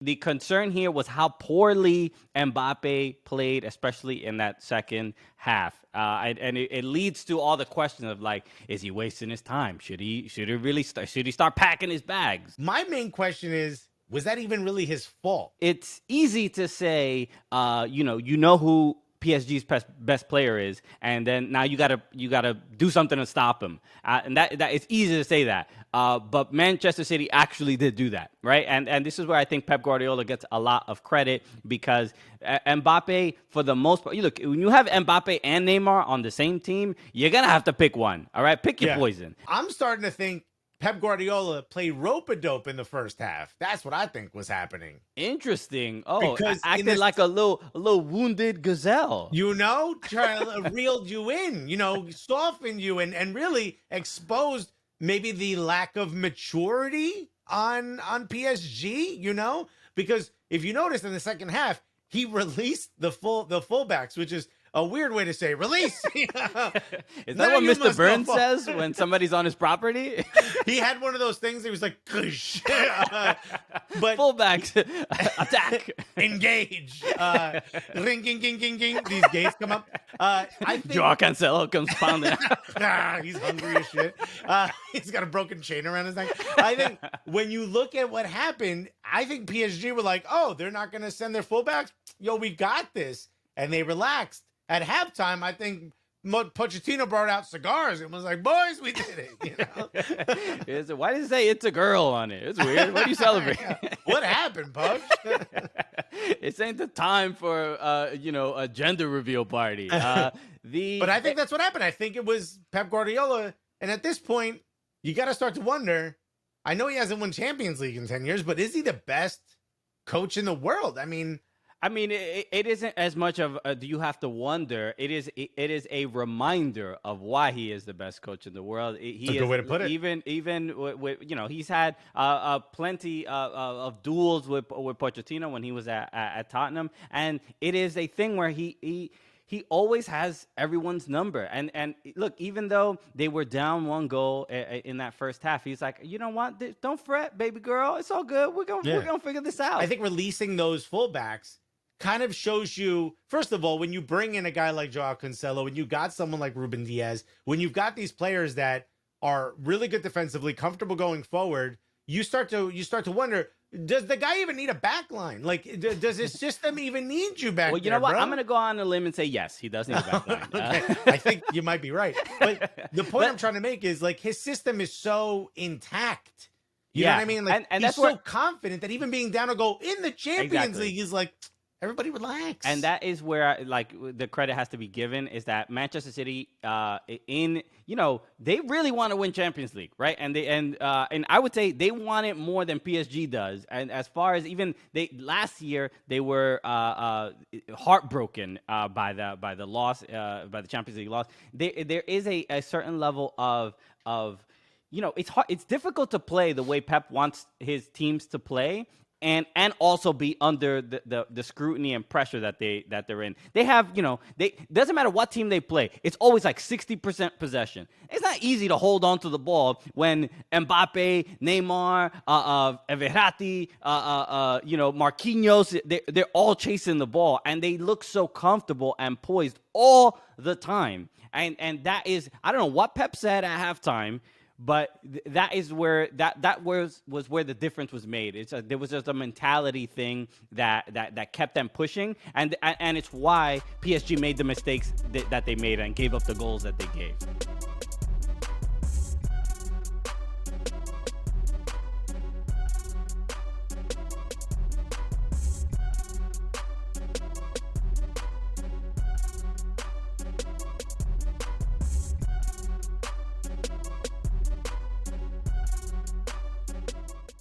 the concern here was how poorly Mbappe played, especially in that second half. And it leads to all the questions of like, is he wasting his time? Should he start packing his bags? My main question is, was that even really his fault? It's easy to say, you know who PSG's best player is, and then now you gotta do something to stop him, and that it's easy to say that. But Manchester City actually did do that, right? And this is where I think Pep Guardiola gets a lot of credit, because Mbappe, for the most part, look, when you have Mbappe and Neymar on the same team, you're gonna have to pick one. All right, pick your poison. I'm starting to think Pep Guardiola played rope-a-dope in the first half. That's what I think was happening. Interesting. Oh, Because acted like a little wounded gazelle. You know, reeled you in, you know, softened you, and really exposed maybe the lack of maturity on PSG, you know? Because if you notice in the second half, he released the fullbacks, which is a weird way to say release. Is that what Mr. Burns says when somebody's on his property? He had one of those things. He was like, but fullbacks attack, engage, ring, ging, ging, ging, ging. These gates come up. I think Joao Cancelo comes pounding. He's hungry as shit. He's got a broken chain around his neck. I think when you look at what happened, I think PSG were like, oh, they're not going to send their fullbacks. Yo, we got this. And they relaxed. At halftime, I think Pochettino brought out cigars and was like, boys, we did it. You know? Why did it say it's a girl on it? It's weird. What are you celebrating? What happened, Poch? It ain't the time for, a gender reveal party. But I think that's what happened. I think it was Pep Guardiola. And at this point, you got to start to wonder. I know he hasn't won Champions League in 10 years, but is he the best coach in the world? I mean, it isn't as much of do you have to wonder. It is a reminder of why he is the best coach in the world. That's a good way to put it. Even with he's had plenty of duels with Pochettino when he was at Tottenham, and it is a thing where he always has everyone's number. And look, even though they were down 1 goal in that first half, he's like, you know what? Don't fret, baby girl. It's all good. We're gonna figure this out. I think releasing those fullbacks kind of shows you, first of all, when you bring in a guy like Joao Cancelo, when you got someone like Ruben Diaz, when you've got these players that are really good defensively, comfortable going forward, you start to wonder, does the guy even need a back line? Like, does his system even need you back there? Well, you know what? Bro? I'm going to go on a limb and say yes, he does need a back line. Okay. I think you might be right. But the point I'm trying to make is, like, his system is so intact. You know what I mean? Like, and he's so confident that even being down a goal in the Champions League, he's like, everybody relax. And that is where the credit has to be given, is that Manchester City they really want to win Champions League, right? And I would say they want it more than PSG does. And as far as last year they were heartbroken by the loss, by the Champions League loss. There is a certain level of it's hard, it's difficult to play the way Pep wants his teams to play, and also be under the scrutiny and pressure that they're in. They have, doesn't matter what team they play, it's always like 60% possession. It's not easy to hold on to the ball when Mbappe, Neymar, Verratti, Marquinhos, they're all chasing the ball, and they look so comfortable and poised all the time. And that is, I don't know what Pep said at halftime, but that is where that was where the difference was made. There was just a mentality thing that kept them pushing, and it's why PSG made the mistakes that they made and gave up the goals that they gave.